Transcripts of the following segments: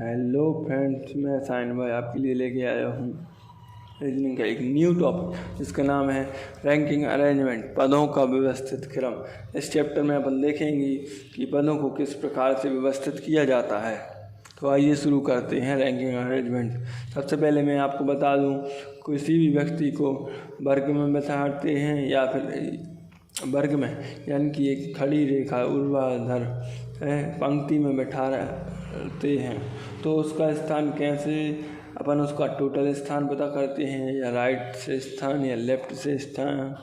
Hello friends, मैं sign भाई आपके लिए लेके आया हूँ रीजनिंग का एक न्यू टॉपिक जिसका नाम है रैंकिंग अरेंजमेंट, पदों का व्यवस्थित क्रम। इस चैप्टर में अपन देखेंगे कि पदों को किस प्रकार से व्यवस्थित किया जाता है। तो आइए शुरू करते हैं रैंकिंग अरेंजमेंट। सबसे पहले मैं आपको बता दूं, किसी भी व्यक्ति को वर्ग में बैठाते हैं या फिर वर्ग में यानी कि एक खड़ी रेखा ऊर्ध्वाधर पंक्ति में बैठाते हैं तो उसका स्थान कैसे अपन उसका टोटल स्थान पता करते हैं, या राइट से स्थान या लेफ्ट से स्थान।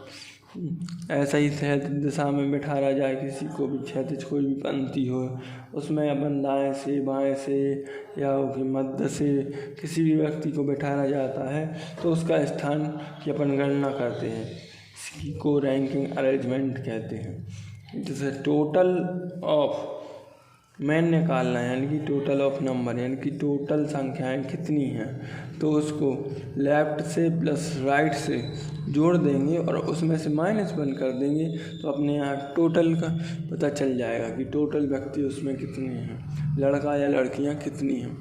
ऐसा ही क्षैतिज दिशा में बैठाया जाए, किसी को भी क्षैतिज कोई भी पंक्ति हो उसमें अपन दाएं से बाएं से या मध्य से किसी भी व्यक्ति को बैठाया जाता है तो उसका स्थान की अपन गणना करते हैं। इसी को रैंकिंग अरेंजमेंट कहते हैं। जैसे टोटल ऑफ मैन निकालना है, यानी कि टोटल ऑफ नंबर, यानी कि टोटल संख्याएं कितनी हैं, तो उसको लेफ़्ट से प्लस राइट से जोड़ देंगे और उसमें से -1 कर देंगे तो अपने यहाँ टोटल का पता चल जाएगा कि टोटल व्यक्ति उसमें कितने हैं, लड़का या लड़कियाँ कितनी हैं।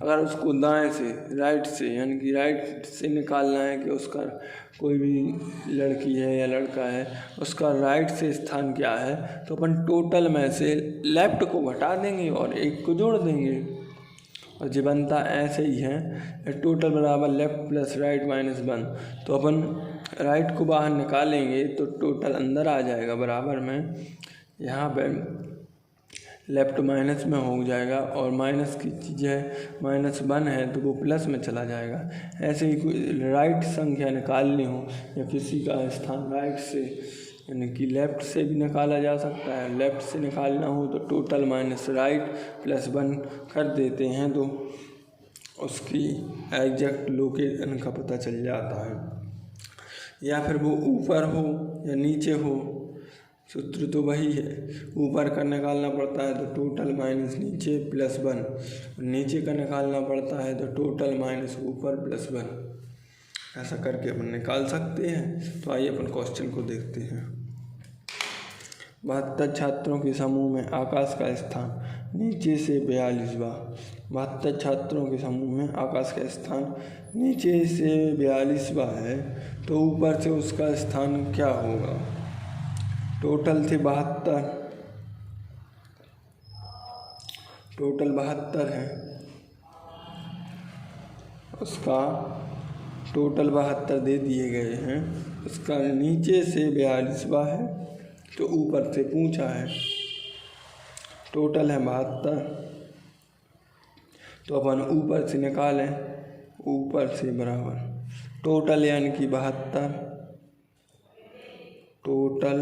अगर उसको दाएं से राइट से यानी कि राइट से निकालना है कि उसका कोई भी लड़की है या लड़का है, उसका राइट से स्थान क्या है, तो अपन टोटल में से लेफ़्ट को घटा देंगे और 1 को जोड़ देंगे। और जो बनता ऐसे ही है, टोटल बराबर लेफ़्ट प्लस राइट -1। तो अपन राइट को बाहर निकालेंगे तो टोटल अंदर आ जाएगा बराबर में। यहाँ पर लेफ्ट माइनस में हो जाएगा और माइनस की चीज़ है -1 है तो वो प्लस में चला जाएगा। ऐसे ही कोई राइट संख्या निकालनी हो या किसी का स्थान राइट से यानी कि लेफ़्ट से भी निकाला जा सकता है, लेफ़्ट से निकालना हो तो टोटल माइनस राइट +1 कर देते हैं तो उसकी एग्जैक्ट लोकेशन का पता चल जाता है। या फिर वो ऊपर हो या नीचे हो, सूत्र तो वही है, ऊपर का निकालना पड़ता है तो टोटल माइनस नीचे +1, नीचे का निकालना पड़ता है तो टोटल माइनस ऊपर +1। ऐसा करके अपन निकाल सकते हैं। तो आइए अपन क्वेश्चन को देखते हैं। 72 छात्रों के समूह में आकाश का स्थान नीचे से 42वां। 72 छात्रों के समूह में आकाश का स्थान नीचे से 42वां है तो ऊपर से उसका स्थान क्या होगा। टोटल थे 72, टोटल 72 है, उसका टोटल 72 दे दिए गए हैं, उसका नीचे से 42वां है तो ऊपर से पूछा है। टोटल है 72 तो अपन ऊपर से निकालें, ऊपर से बराबर टोटल यानी कि 72 टोटल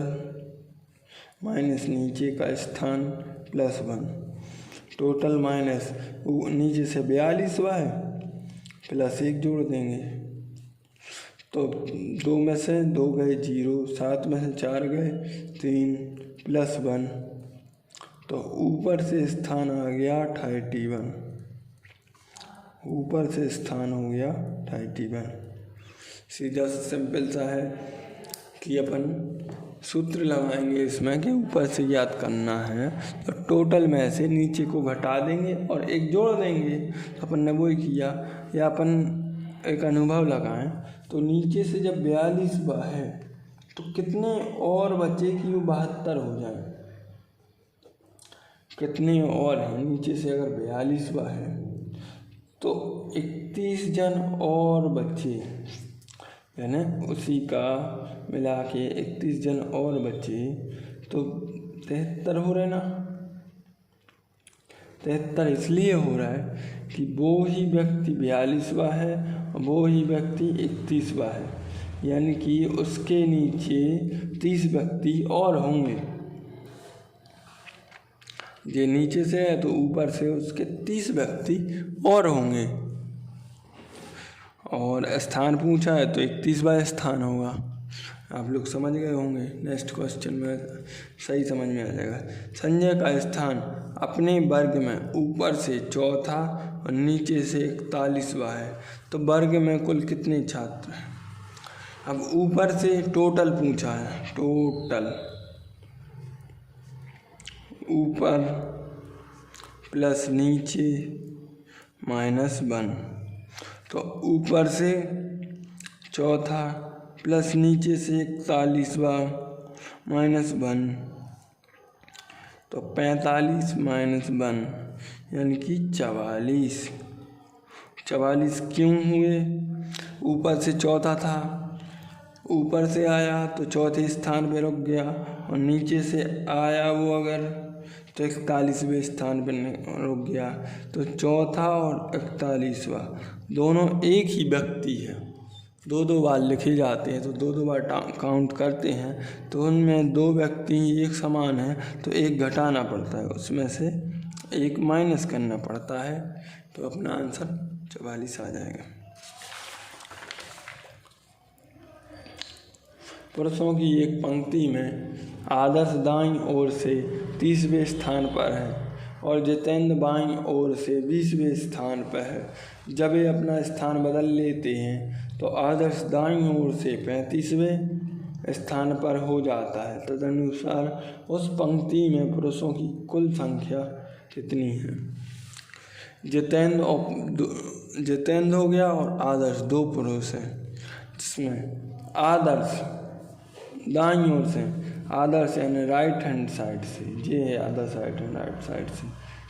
माइनस नीचे का स्थान +1, टोटल माइनस नीचे से 42वां है +1 जोड़ देंगे तो 2 में से 2 गए 0, 7 में से 4 गए 3 +1 तो ऊपर से स्थान आ गया 31, ऊपर से स्थान हो गया 31। सीधा सिंपल सा है कि अपन सूत्र लगाएंगे इसमें कि ऊपर से याद करना है तो टोटल में से नीचे को घटा देंगे और 1 जोड़ देंगे। तो अपन ने वही किया, या अपन एक अनुभव लगाएं तो नीचे से जब 42वां है तो कितने और बचे कि वो 72 हो जाए। कितने और हैं, नीचे से अगर 42वां है तो 31 जन और बचे, यानी उसी का मिला के 31 जन और बचे तो 73 हो रहे ना। 73 इसलिए हो रहा है कि वो ही व्यक्ति 42वां है और वो ही व्यक्ति 31वां है, यानी कि उसके नीचे 30 व्यक्ति और होंगे। ये नीचे से है तो ऊपर से उसके 30 व्यक्ति और होंगे। और स्थान पूछा है तो 31वां स्थान होगा। आप लोग समझ गए होंगे, नेक्स्ट क्वेश्चन में सही समझ में आ जाएगा। संजय का स्थान अपने वर्ग में ऊपर से 4था और नीचे से 41वां है तो वर्ग में कुल कितने छात्र हैं। अब ऊपर से टोटल पूछा है, टोटल ऊपर प्लस नीचे -1, तो ऊपर से चौथा प्लस नीचे से 41वां -1, तो 45 -1 यानी कि 44। 44 क्यों हुए? ऊपर से चौथा था, ऊपर से आया तो चौथे स्थान पे रुक गया, और नीचे से आया वो अगर तो 41वें स्थान पर रुक गया। तो चौथा और 41वां दोनों एक ही व्यक्ति है, दो दो बार लिखे जाते हैं, तो दो दो बार काउंट करते हैं, तो उनमें दो व्यक्ति एक समान हैं तो एक घटाना पड़ता है, उसमें से एक माइनस करना पड़ता है, तो अपना आंसर 44 आ जाएगा। पुरुषों की एक पंक्ति में आदर्श दाईं ओर से 30वें स्थान पर है और जितेंद्र बाईं ओर से 20वें स्थान पर है। जब ये अपना स्थान बदल लेते हैं तो आदर्श दाईं ओर से 35वें स्थान पर हो जाता है। तदनुसार उस पंक्ति में पुरुषों की कुल संख्या कितनी है? जितेंद्र हो गया और आदर्श, दो पुरुष हैं, जिसमें आदर्श दाईं ओर से, आदर्श यानी राइट हैंड साइड से, ये है आदर्श राइट साइड से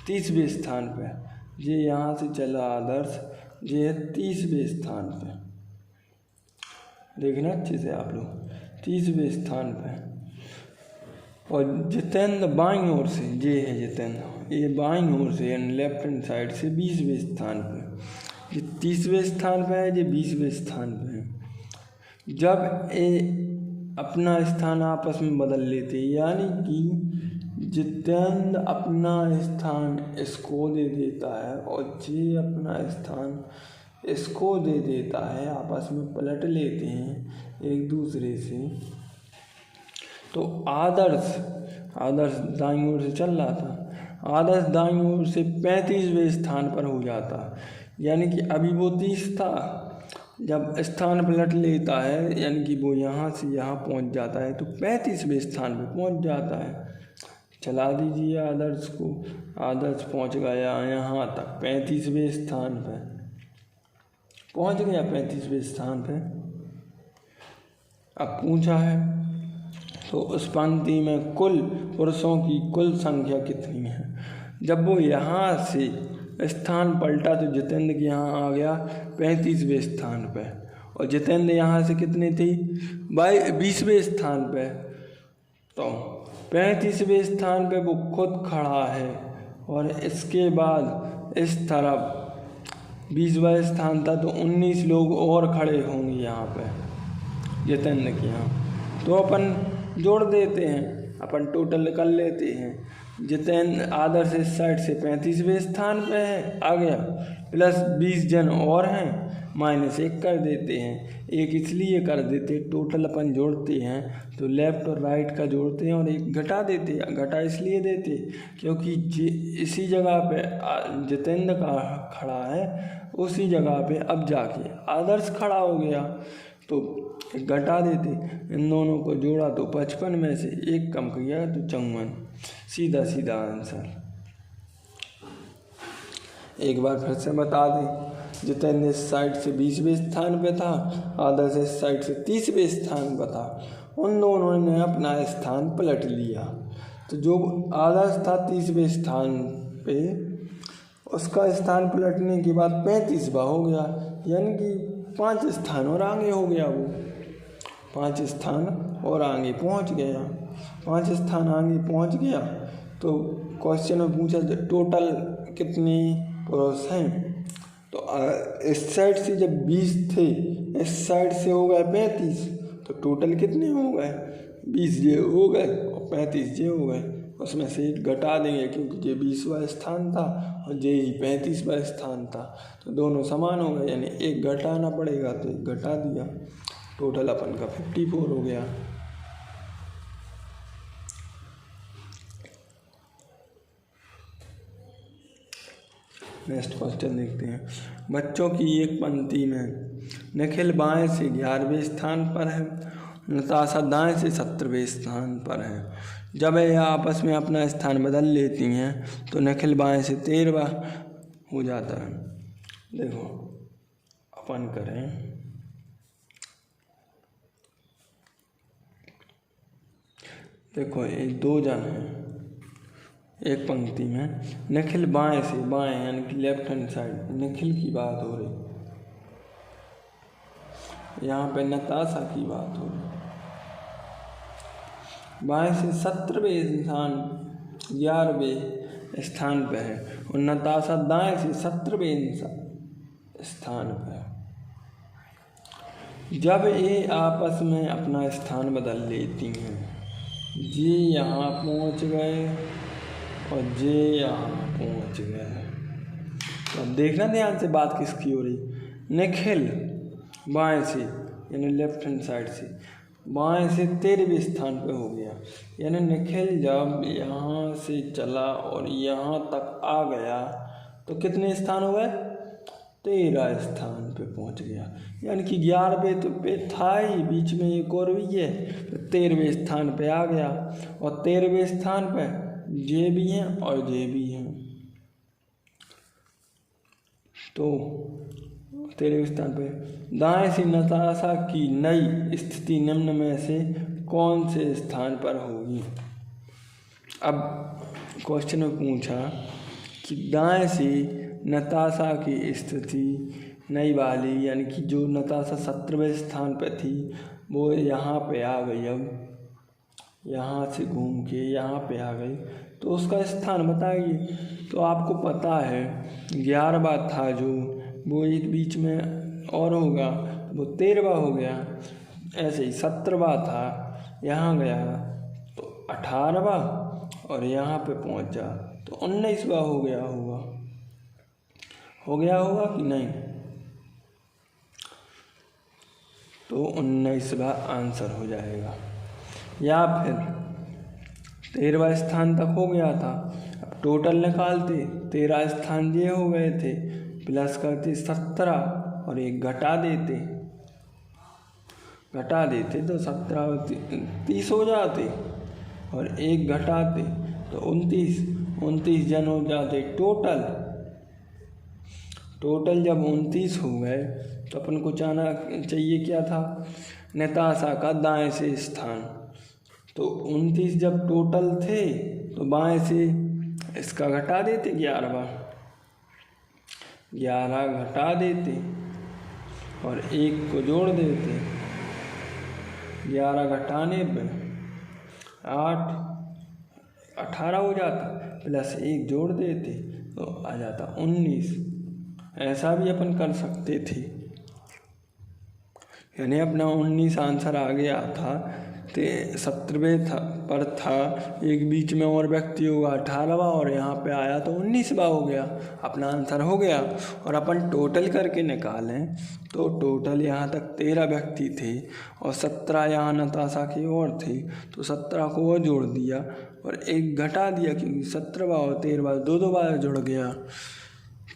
30वें स्थान पे, ये यहाँ से चला आदर्श, ये है 30वें स्थान पे, देखना अच्छे से आप लोग, 30वें स्थान पे। और जितेंद्र बाईं ओर से, ये है जितेंद्र, ये बाईं ओर से यानी लेफ्ट हैंड साइड से 20वें स्थान पे, ये 30वें स्थान पे है, ये 20वें स्थान पे है। जब ये अपना स्थान आपस में बदल लेते, यानी कि जितेंद्र अपना स्थान इसको दे देता है और ये अपना स्थान इसको दे देता है, आपस में पलट लेते हैं एक दूसरे से, तो आदर्श दाईं ओर से चल रहा था, आदर्श दाईं ओर से 35वें स्थान पर हो जाता, यानी कि अभी वो 30 था, जब स्थान पलट लेता है यानी कि वो यहाँ से यहाँ पहुँच जाता है तो 35वें स्थान पे पहुँच जाता है। चला दीजिए आदर्श को, आदर्श पहुँच गया यहाँ तक 35वें स्थान पे पहुँच गया, 35वें स्थान पे। अब पूछा है तो उस पंक्ति में कुल पुरुषों की कुल संख्या कितनी है? जब वो यहाँ से स्थान पलटा तो जितेंद्र के यहाँ आ गया 35वें स्थान पे, और जितेंद्र यहाँ से कितनी थी 20वें स्थान पे, तो 35वें स्थान पे वो खुद खड़ा है, और इसके बाद इस तरफ 20वां स्थान था तो 19 लोग और खड़े होंगे यहाँ पे जितेंद्र के यहाँ, तो अपन जोड़ देते हैं, अपन टोटल कर लेते हैं। जितेंद्र आदर्श इस साइड से 35वें स्थान पे है, आ गया, प्लस 20 जन और हैं, -1 कर देते हैं, एक इसलिए कर देते, टोटल अपन जोड़ते हैं तो लेफ्ट और राइट का जोड़ते हैं और एक घटा देते हैं। घटा इसलिए देते क्योंकि इसी जगह पे जितेंद्र का खड़ा है, उसी जगह पे अब जाके आदर्श खड़ा हो गया तो घटा देते, इन दोनों को जोड़ा तो 55 में से 1 कम किया तो 54, सीधा आंसर। एक बार फिर से बता दें, जितेंद्र इस साइड से 20वें स्थान पे था, आदर्श इस साइड से 30वें स्थान पर था, उन दोनों ने अपना स्थान पलट लिया, तो जो आदर्श था 30वें स्थान पे, उसका स्थान पलटने के बाद 35वां हो गया, यानी कि 5 स्थान और आगे हो गया, वो 5 स्थान और आगे पहुंच गया, 5 स्थान आगे पहुंच गया। तो क्वेश्चन में पूछा टोटल कितने पुरुष हैं, तो इस साइड से जब 20 थे, इस साइड से हो गए 35, तो टोटल कितने हो गए 20 ये हो गए और 35 ये हो गए, उसमें से एक घटा देंगे क्योंकि ये 20वां स्थान था और ये ही 35वां स्थान था, तो दोनों समान हो गए, यानी एक घटाना पड़ेगा तो एक घटा दिया, टोटल अपन का 54 हो गया। नेक्स्ट क्वेश्चन देखते हैं। बच्चों की एक पंक्ति में निखिल बाएं से 11वें स्थान पर है, नताशा दाएं से 17वें स्थान पर है। जब ये आपस में अपना स्थान बदल लेती हैं तो निखिल बाएं से 13वां हो जाता है। देखो अपन करें, देखो ये 2 जन हैं एक पंक्ति में, निखिल बाएं से, बाएं यानी कि लेफ्ट हैंड साइड, निखिल की बात हो रही, यहाँ पे नताशा की बात हो रही। बाएं से 17वें स्थान 11वें स्थान पे है और नताशा दाएं से 17वें स्थान पे है। जब ये आपस में अपना स्थान बदल लेती हैं, ये यहाँ पहुँच गए और ये यहाँ पहुँच गए, तो अब देखना ध्यान से बात किसकी हो रही। निखिल बाएं से यानी लेफ्ट हैंड साइड से बाएं से 13वें स्थान पे हो गया, यानी निखिल जब यहाँ से चला और यहाँ तक आ गया तो कितने स्थान हो गए, 13 स्थान पे पहुँच गया। यानी कि 11वें तो पे था ही, बीच में एक और भी है, तो 13वें स्थान पे आ गया और 13वें स्थान पे ये भी हैं और ये भी हैं। तो 13वें स्थान पे दाएं से नताशा की नई स्थिति निम्न में से कौन से स्थान पर होगी। अब क्वेश्चन में पूछा कि दाएं से नताशा की स्थिति नई वाली, यानी कि जो नताशा 17वें स्थान पे थी वो यहाँ पे आ गई, अब यहाँ से घूम के यहाँ पे आ गई, तो उसका स्थान बताइए। तो आपको पता है 11वां था जो, वो एक बीच में और होगा, वो 13वां हो गया। ऐसे ही 17वां था, यहाँ गया तो 18वां और यहाँ पे पहुँच जा तो 19वां हो गया होगा कि नहीं। तो 19वां आंसर हो जाएगा। या फिर 13वां स्थान तक हो गया था, अब टोटल निकालते 13 स्थान ये हो गए थे, प्लस करते 17 और एक घटा देते तो 17 और 30 हो जाते और एक घटाते तो 29 जन हो जाते टोटल। जब 29 हो गए तो अपन को जाना चाहिए क्या था, नताशा का दाएं से स्थान। तो 29 जब टोटल थे तो बाएं से इसका घटा देते 11 घटा देते और एक को जोड़ देते, 11 घटाने पे 18 हो जाता, प्लस एक जोड़ देते तो आ जाता 19। ऐसा भी अपन कर सकते थे, यानी अपना 19 आंसर आ गया था। तो 17वें पर था, एक बीच में और व्यक्ति होगा 18वां और यहाँ पे आया तो 19वां हो गया, अपना आंसर हो गया। और अपन टोटल करके निकालें तो टोटल यहाँ तक 13 व्यक्ति थे और 17 यहाँ नताशा की ओर थे, तो 17 को और जोड़ दिया और एक घटा दिया, क्योंकि 17वां और 13वां दो बार जुड़ गया,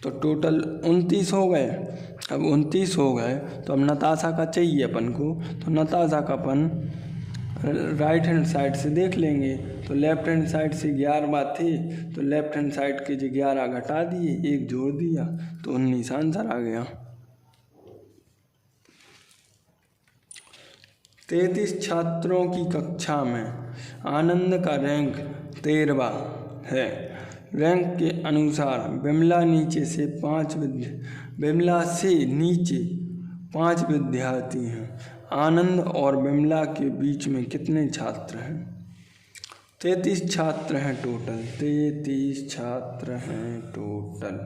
तो टोटल 29 हो गए। अब 29 हो गए तो अब नताशा का चाहिए अपन को, तो नताशा का अपन राइट हैंड साइड से देख लेंगे। तो लेफ्ट हैंड साइड से 11वां थे तो लेफ्ट हैंड साइड के जो 11 घटा दिए, एक जोड़ दिया तो 19 आंसर आ गया। 33 छात्रों की कक्षा में आनंद का रैंक 13वां है। रैंक के अनुसार विमला से नीचे 5 विद्यार्थी हैं। आनंद और विमला के बीच में कितने छात्र हैं। 33 छात्र हैं टोटल, 33 छात्र हैं टोटल।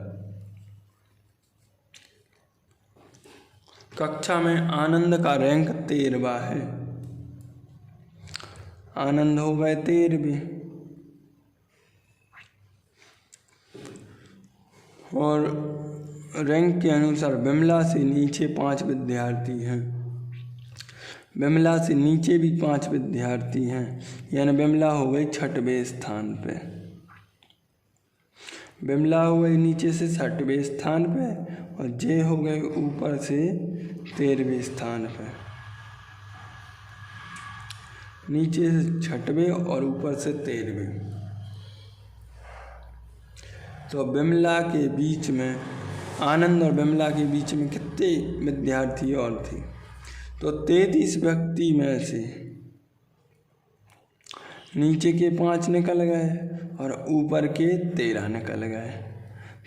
कक्षा में आनंद का रैंक 13वां है, आनंद हो गए 13वें और रैंक के अनुसार विमला से नीचे 5 विद्यार्थी हैं। विमला से नीचे भी 5 विद्यार्थी हैं, यानी विमला हो गई 6वें स्थान पे। विमला हो गई नीचे से 6वें स्थान पे और जे हो गए ऊपर से 13वें स्थान पे। नीचे से छठवें और ऊपर से 13वें। तो बिमला के बीच में, आनंद और बिमला के बीच में कितने विद्यार्थी और थे? तो 33 व्यक्ति में से नीचे के 5 निकल गए और ऊपर के 13 निकल गए।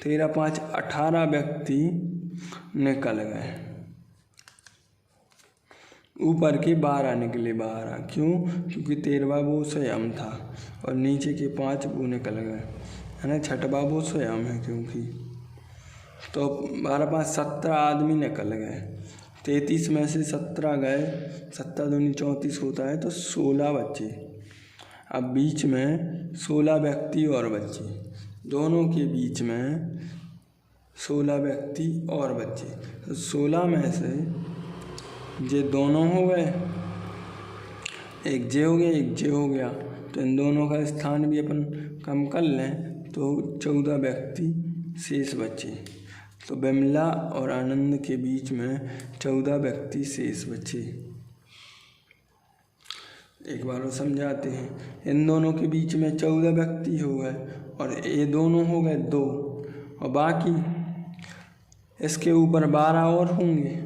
13 5 18 व्यक्ति निकल गए। ऊपर के 12 निकले। 12 क्यों? क्योंकि 13वां वो स्वयं था और नीचे के 5 वो निकल गए, है ना। छठवां वो स्वयं है क्योंकि। तो 12 5 17 आदमी निकल गए। 33 में से 17 गए, 17 दूनी 34 होता है, तो 16 बच्चे। अब बीच में 16 व्यक्ति और बच्चे, दोनों के बीच में 16 व्यक्ति और बच्चे। तो 16 में से ये दोनों हो गए, एक जे हो गया, एक जे हो गया, तो इन दोनों का स्थान भी अपन कम कर लें तो 14 व्यक्ति शेष बचे। तो बिमला और आनंद के बीच में 14 व्यक्ति शेष बचे। एक बार वो समझाते हैं। इन दोनों के बीच में 14 व्यक्ति हो गए और ये दोनों हो गए 2, और बाकी इसके ऊपर 12 और होंगे,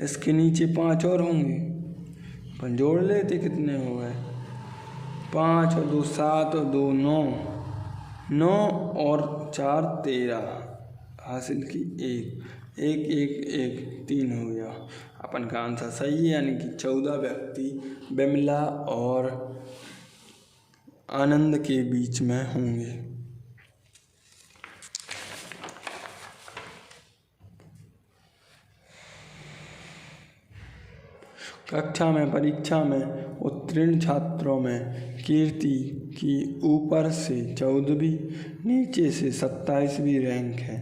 इसके नीचे 5 और होंगे। अपन जोड़ लेते, कितने हो गए? 5 और 2 7 और 2 9, 9 और 4 13 हासिल की 1 1 1 1 3 हो गया। अपन का आंसर सही है, यानी कि 14 व्यक्ति बिमला और आनंद के बीच में होंगे। कक्षा में परीक्षा में उत्तीर्ण छात्रों में कीर्ति की ऊपर से 14वीं, नीचे से 27वीं रैंक है।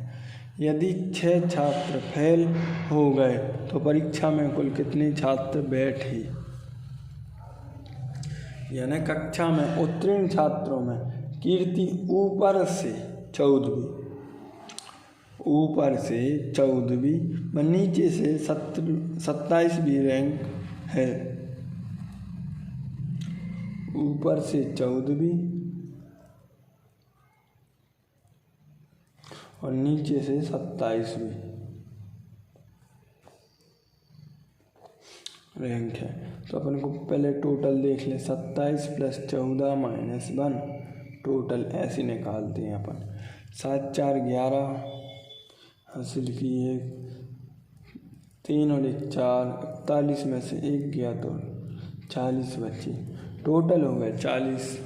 यदि 6 छात्र फेल हो गए तो परीक्षा में कुल कितने छात्र बैठे? यानी कक्षा में उत्तीर्ण छात्रों में कीर्ति ऊपर से 14वीं, ऊपर से 14वीं व नीचे से 27वीं रैंक है। ऊपर से 14वीं और नीचे से 27वीं रैंक है। तो अपन को पहले टोटल देख ले, 27 + 14 - 1 टोटल ऐसे निकालते हैं अपन। 7 4 11 हासिल की 1, 3 और 1 4, 41 में से 1 गया तो 40 बचे। टोटल हो गए 40।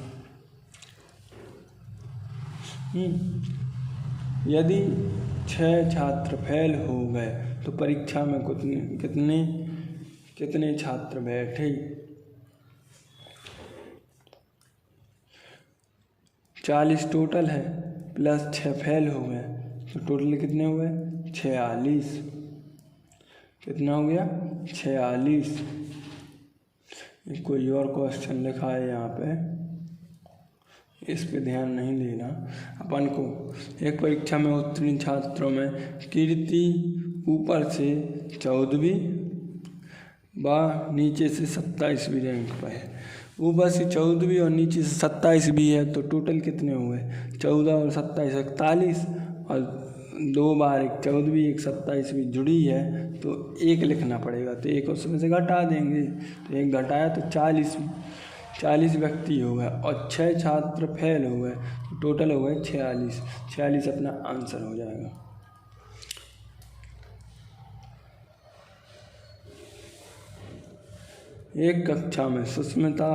यदि 6 छात्र फेल हो गए तो परीक्षा में कितने छात्र बैठे? 40 टोटल है, प्लस 6 फेल हो गए, तो टोटल कितने हुए? 46। कितना हो गया? 46। कोई और क्वेश्चन लिखा है यहाँ पे, इस पे ध्यान नहीं देना। अपन को एक परीक्षा में उत्तीर्ण छात्रों में कीर्ति ऊपर से 14वीं व नीचे से 27वीं रैंक पर है। ऊपर से 14वीं और नीचे से 27वीं है, तो टोटल कितने हुए? 14 और 27 41, और 2 बार एक 14वीं एक 27वीं जुड़ी है, तो 1 लिखना पड़ेगा। तो 1 उसमें से घटा देंगे, तो 1 घटाया तो 40 व्यक्ति हो गए और 6 छात्र फेल हो गए, तो टोटल हो गए 46। 46 अपना आंसर हो जाएगा। एक कक्षा में सुष्मिता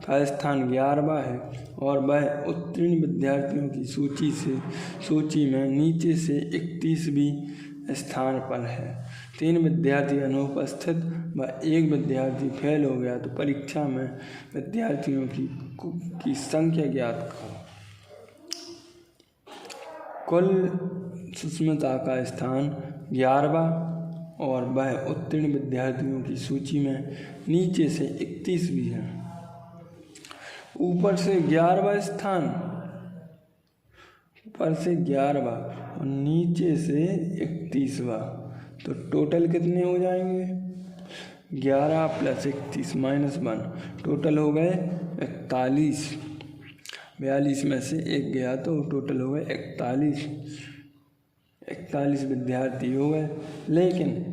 का स्थान 11वां है और वह उत्तीर्ण विद्यार्थियों की सूची में नीचे से 31वीं स्थान पर है। 3 विद्यार्थी अनुपस्थित व 1 विद्यार्थी फेल हो गया, तो परीक्षा में विद्यार्थियों की संख्या ज्ञात करो। कुल सुष्मिता का स्थान 11वां और वह उत्तीर्ण विद्यार्थियों की सूची में नीचे से 31वीं है। ऊपर से 11वां स्थान, ऊपर से 11वां और नीचे से 31वां, तो टोटल कितने हो जाएंगे? 11 + 31 - 1 टोटल हो गए 41। 42 में से 1 गया तो टोटल हो गए 41 विद्यार्थी हो गए। लेकिन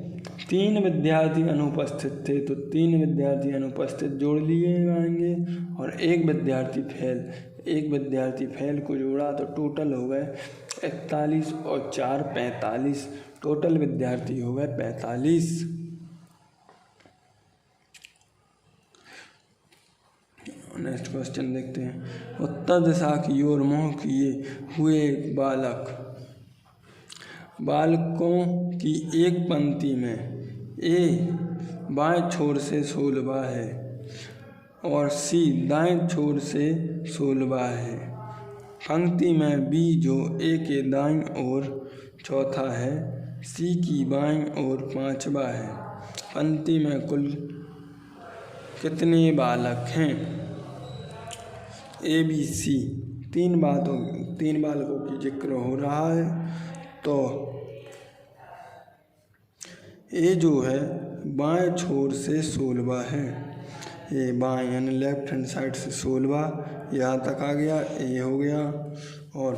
3 विद्यार्थी अनुपस्थित थे तो 3 विद्यार्थी अनुपस्थित जोड़ लिए जाएंगे और एक विद्यार्थी फेल को जोड़ा तो टोटल हो गए 41 और 4 45। टोटल विद्यार्थी हो गए 45। नेक्स्ट क्वेश्चन देखते हैं। उत्तर दिशा की ओर मुँह किए हुए बालकों की एक पंक्ति में ए बाएं छोर से 16वां है और सी दाएं छोर से 16वां है। पंक्ति में बी जो ए के दाईं ओर चौथा है, सी की बाईं ओर 5वां है। पंक्ति में कुल कितने बालक हैं? A B C. 3 बालकों की जिक्र हो रहा है तो ए जो है बाएं छोर से 16वां है। ये बाएं यानी लेफ्ट हैंड साइड से 16वां यहाँ तक आ गया, ए हो गया। और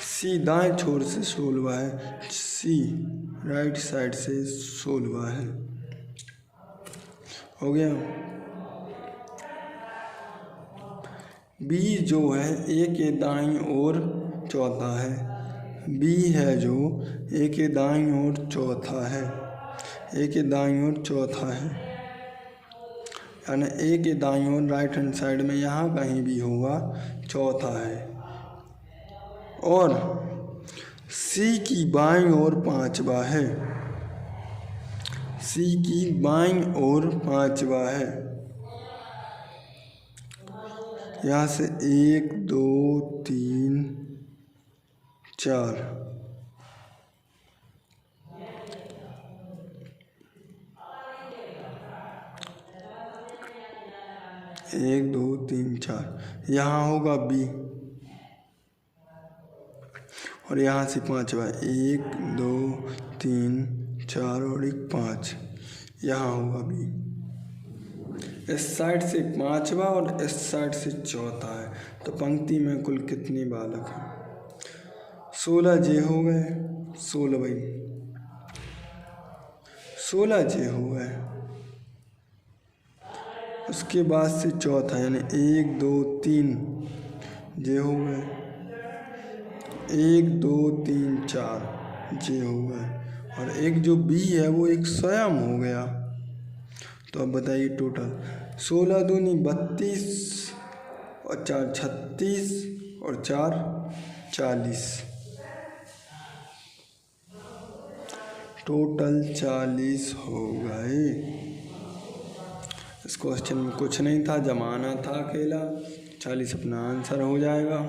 सी दाएं छोर से 16वां है, सी राइट साइड से 16वां है, हो गया। बी जो है ए के दाईं ओर चौथा है। बी है जो ए के दाईं ओर चौथा है, ए के दाईं ओर चौथा है यानी ए के दाईं ओर राइट हैंड साइड में यहाँ कहीं भी होगा, चौथा है। और सी की बाईं ओर 5वां है, सी की बाईं ओर 5वां है। यहाँ से 1 2 3 4 1 2 3 4 यहाँ होगा बी और यहाँ से 5वां 1 2 3 4 और 1 5 यहाँ होगा बी। इस साइड से 5वां और इस साइड से चौथा है तो पंक्ति में कुल कितने बालक हैं? 16 जे हो गए, 16 जे हो गए। उसके बाद से चौथा यानी 1 2 3 जे हो गए, 1 2 3 4 जे हो गए। और एक जो बी है वो एक स्वयं हो गया। तो अब बताइए टोटल 16 दूनी 32 और 4 36 और 4 40, टोटल 40 हो गए। इस क्वेश्चन में कुछ नहीं था, जमाना था अकेला। 40 अपना आंसर हो जाएगा।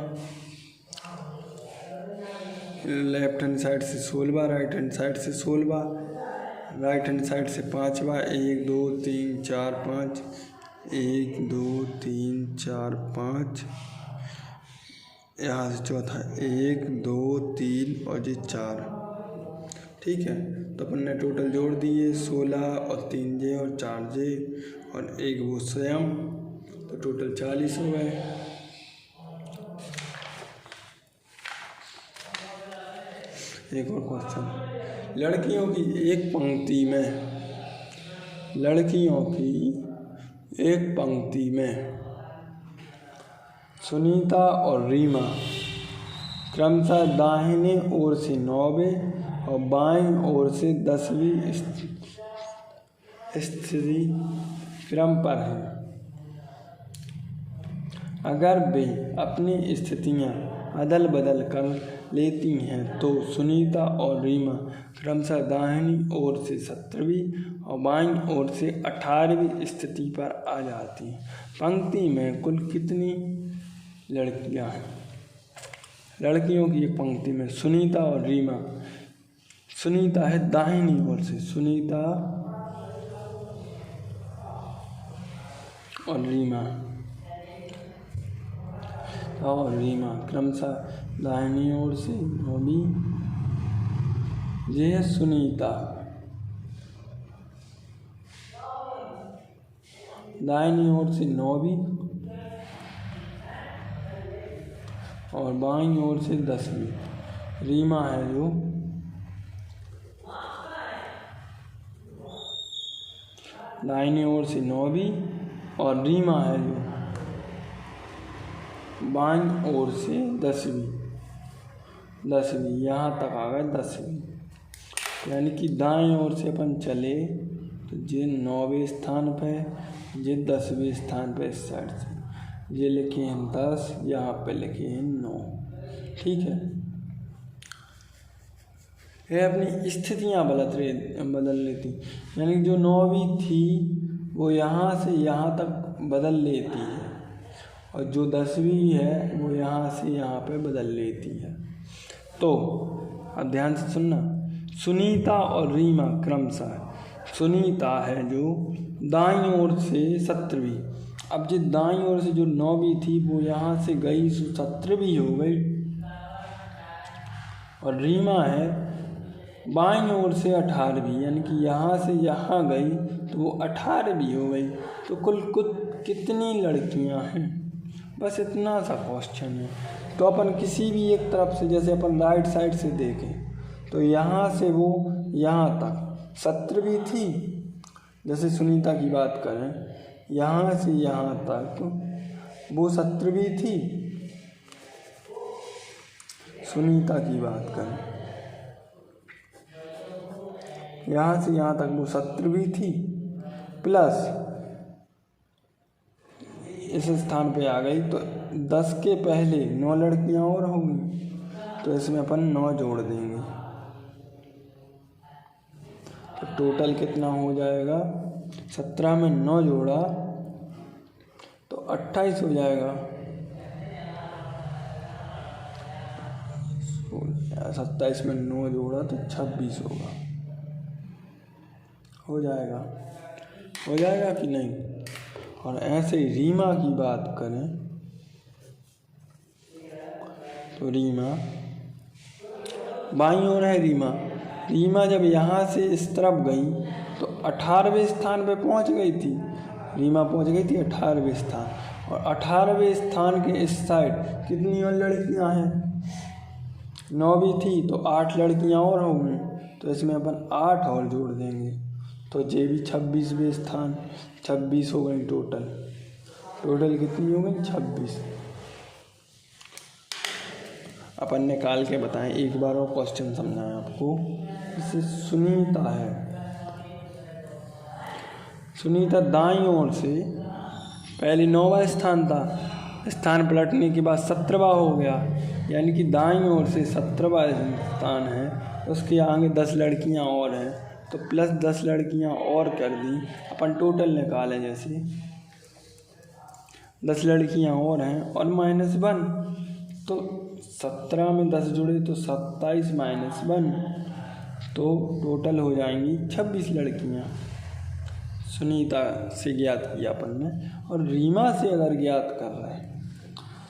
लेफ्ट हैंड साइड से 16वां, राइट हैंड साइड से 16वां, राइट हैंड साइड से 5वां 1 2 3 4 5, 1 2 3 4 5, यहाँ से चौथा 1 2 3 और ये 4। ठीक है, तो अपन ने टोटल जोड़ दिए 16 और 3 जे और 4 जे और 1 वो स्वयं, तो टोटल 40 हो गए। एक और क्वेश्चन। लड़कियों की एक पंक्ति में सुनीता और रीमा क्रमशः दाहिने ओर से 9वें और बाईं ओर से 10वीं स्थिति क्रम पर हैं। अगर वे अपनी स्थितियां अदल बदल कर लेती हैं तो सुनीता और रीमा क्रमशः दाहिनी ओर से 17वीं और बाईं ओर से 18वीं स्थिति पर आ जाती हैं। पंक्ति में कुल कितनी लड़कियां हैं? लड़कियों की एक पंक्ति में सुनीता और रीमा, सुनीता है दाहिनी ओर से, सुनीता और रीमा क्रमशः दाहिनी ओर से 9वीं, ये है सुनीता दाहिनी ओर से 9वीं और बाईं ओर से 10वीं। रीमा है जो दाहिनी ओर से 9वीं और रीमा है जो बाईं ओर से 10वीं यहाँ तक आ गए 10वीं। यानी कि दाएं ओर से अपन चले तो ये 9वें स्थान पे, ये 10वें स्थान पे इस साइड से। ये लिखे हैं 10, यहाँ पे लिखे हैं 9। ठीक है, ये अपनी स्थितियाँ बदल लेती। यानी जो 9वीं थी वो यहाँ से यहाँ तक बदल लेती है और जो 10वीं है वो यहाँ से यहाँ पे बदल लेती है। तो अब ध्यान से सुनना, सुनीता और रीमा क्रमशः, सुनीता है जो दाईं ओर से 17वीं। अब जो दाईं ओर से जो 9वीं थी वो यहाँ से गई सो 17वीं हो गई, और रीमा है बाईं ओर से 18वीं, यानी कि यहाँ से यहाँ गई तो वो 18वीं हो गई। तो कुल कितनी लड़कियाँ हैं, बस इतना सा क्वेश्चन है। तो अपन किसी भी एक तरफ से, जैसे अपन राइट साइड से देखें तो यहाँ से वो यहाँ तक 17वीं थी। जैसे सुनीता की बात करें, यहाँ से यहाँ तक वो 17वीं थी। सुनीता की बात करें, यहाँ से यहाँ तक वो 17वीं थी, प्लस इस स्थान पे आ गई तो 10 के पहले 9 लड़कियां और होंगी, तो इसमें अपन 9 जोड़ देंगे तो टोटल कितना हो जाएगा। 17 में 9 जोड़ा तो 28 हो जाएगा। 27 में 9 जोड़ा तो 26 होगा। हो जाएगा कि नहीं। और ऐसे रीमा की बात करें तो रीमा बाईं ओर है। रीमा जब यहाँ से इस तरफ गई तो 18वें स्थान पे पहुँच गई थी। रीमा पहुँच गई थी 18वें स्थान, और 18वें स्थान के इस साइड कितनी और लड़कियाँ हैं, 9वीं थी तो 8 लड़कियाँ और होंगी, तो इसमें अपन 8 और जोड़ देंगे तो ये भी 26वें स्थान। 26 हो गई टोटल कितनी हो गई 26। अपन निकाल के बताएं, एक बार और क्वेश्चन समझाएं आपको। जैसे सुनीता है, सुनीता दाईं ओर से पहले 9वां स्थान था, स्थान पलटने के बाद 17वां हो गया, यानी कि दाईं ओर से 17वां स्थान है, उसके आगे 10 लड़कियां और हैं तो प्लस 10 लड़कियां और कर दी। अपन टोटल निकालें, जैसे 10 लड़कियां और हैं और -1 तो 17 में 10 जुड़े तो 27 -1 तो टोटल हो जाएंगी 26 लड़कियां। सुनीता से ज्ञात किया अपन ने। और रीमा से अगर ज्ञात कर रहे हैं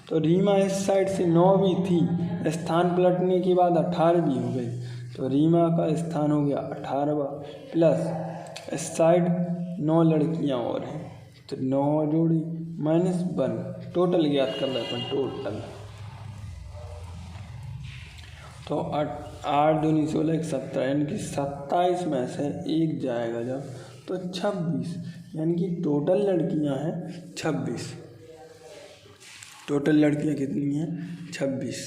तो रीमा इस साइड से 9वीं थी, स्थान पलटने के बाद 18वीं हो गई, तो रीमा का स्थान हो गया 18वां, प्लस इस साइड 9 लड़कियां और हैं तो 9 जोड़ी -1 टोटल ज्ञात कर रहे अपन टोटल। तो 8 दूनी 16 17, यानी कि 27 में से 1 जाएगा जब तो 26, यानी कि टोटल लड़कियां हैं 26। टोटल लड़कियां कितनी हैं 26।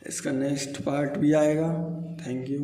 इसका नेक्स्ट पार्ट भी आएगा। Thank you.